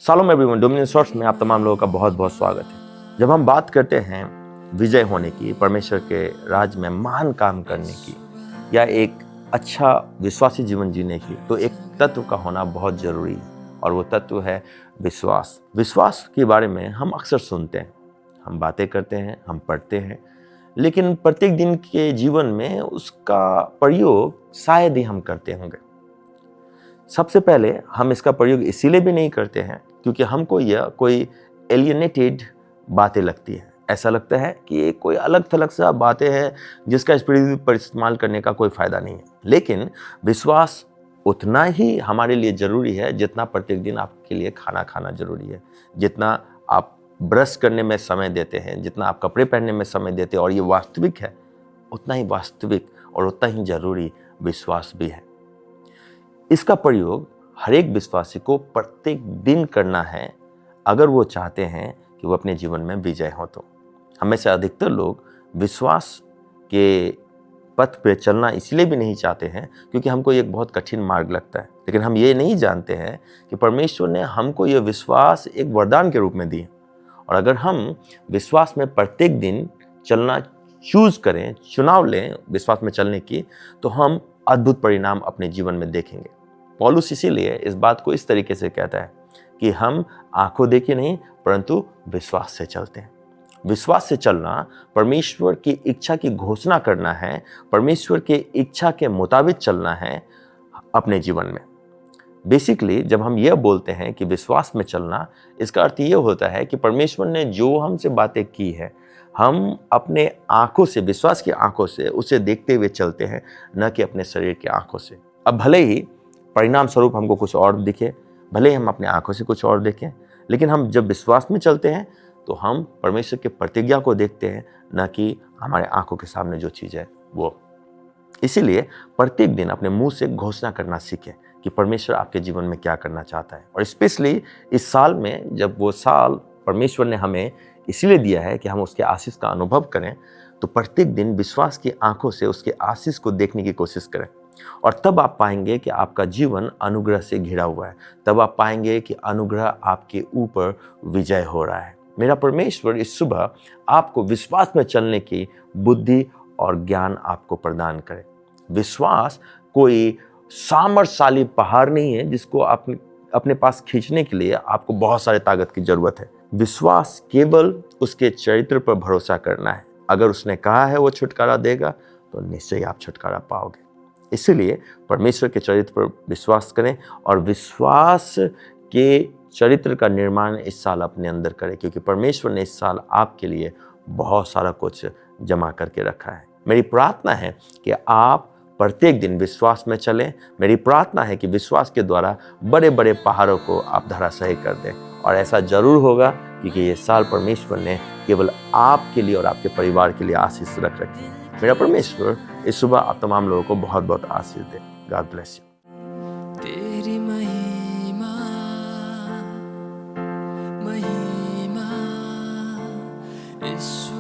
Shalom everyone, dominion shorts में आप तमाम लोगों का बहुत बहुत स्वागत है। जब हम बात करते हैं विजय होने की, परमेश्वर के राज में महान काम करने की या एक अच्छा विश्वासी जीवन जीने की, तो एक तत्व का होना बहुत ज़रूरी है और वो तत्व है विश्वास। विश्वास के बारे में हम अक्सर सुनते हैं, हम बातें करते हैं, हम पढ़ते हैं, लेकिन प्रत्येक दिन के जीवन में उसका प्रयोग शायद ही हम करते होंगे। सबसे पहले हम इसका प्रयोग इसीलिए भी नहीं करते हैं क्योंकि हमको यह कोई एलियनेटेड बातें लगती है। ऐसा लगता है कि ये कोई अलग थलग सा बातें हैं जिसका इस पृथ्वी पर इस्तेमाल करने का कोई फ़ायदा नहीं है। लेकिन विश्वास उतना ही हमारे लिए ज़रूरी है जितना प्रत्येक दिन आपके लिए खाना खाना ज़रूरी है, जितना आप ब्रश करने में समय देते हैं, जितना आप कपड़े पहनने में समय देते हैं और ये वास्तविक है, उतना ही वास्तविक और उतना ही ज़रूरी विश्वास भी है। इसका प्रयोग हर एक विश्वासी को प्रत्येक दिन करना है अगर वो चाहते हैं कि वो अपने जीवन में विजय हो। तो हमें से अधिकतर लोग विश्वास के पथ पे चलना इसलिए भी नहीं चाहते हैं क्योंकि हमको ये एक बहुत कठिन मार्ग लगता है। लेकिन हम ये नहीं जानते हैं कि परमेश्वर ने हमको ये विश्वास एक वरदान के रूप में दी और अगर हम विश्वास में प्रत्येक दिन चलना चूज करें, चुनाव लें विश्वास में चलने की, तो हम अद्भुत परिणाम अपने जीवन में देखेंगे। पौलुस इसीलिए इस बात को इस तरीके से कहता है कि हम आंखों देखे नहीं परंतु विश्वास से चलते हैं। विश्वास से चलना परमेश्वर की इच्छा की घोषणा करना है, परमेश्वर की इच्छा के मुताबिक चलना है अपने जीवन में। बेसिकली जब हम यह बोलते हैं कि विश्वास में चलना, इसका अर्थ यह होता है कि परमेश्वर ने जो हमसे बातें की है, हम अपने आंखों से, विश्वास की आंखों से उसे देखते हुए चलते हैं, न कि अपने शरीर की आंखों से। अब भले ही परिणाम स्वरूप हमको कुछ और दिखे, भले ही हम अपने आंखों से कुछ और देखें, लेकिन हम जब विश्वास में चलते हैं तो हम परमेश्वर के प्रतिज्ञा को देखते हैं, न कि हमारे आंखों के सामने जो चीज़ है वो। इसीलिए प्रत्येक दिन अपने मुंह से घोषणा करना सीखें कि परमेश्वर आपके जीवन में क्या करना चाहता है। और स्पेशली इस साल में, जब वो साल परमेश्वर ने हमें इसलिए दिया है कि हम उसके आशीष का अनुभव करें, तो प्रत्येक दिन विश्वास की आंखों से उसके आशीष को देखने की कोशिश करें और तब आप पाएंगे कि आपका जीवन अनुग्रह से घिरा हुआ है। तब आप पाएंगे कि अनुग्रह आपके ऊपर विजय हो रहा है। मेरा परमेश्वर इस सुबह आपको विश्वास में चलने की बुद्धि और ज्ञान आपको प्रदान करे। विश्वास कोई सामर्थ्यशाली पहाड़ नहीं है जिसको अपने पास खींचने के लिए आपको बहुत सारे ताकत की जरूरत है। विश्वास केवल उसके चरित्र पर भरोसा करना है। अगर उसने कहा है वो छुटकारा देगा, तो निश्चय ही आप छुटकारा पाओगे। इसलिए परमेश्वर के चरित्र पर विश्वास करें और विश्वास के चरित्र का निर्माण इस साल अपने अंदर करें, क्योंकि परमेश्वर ने इस साल आपके लिए बहुत सारा कुछ जमा करके रखा है। मेरी प्रार्थना है कि आप प्रत्येक दिन विश्वास में चलें। मेरी प्रार्थना है कि विश्वास के द्वारा बड़े बड़े पहाड़ों को आप धराशायी कर दें और ऐसा जरूर होगा, क्योंकि ये साल परमेश्वर ने केवल आपके लिए और आपके परिवार के लिए आशीष रख रखी है। मेरा परमेश्वर इस सुबह आप तमाम लोगों को बहुत बहुत आशीष दे। God bless you. तेरी महिमा महिमा इस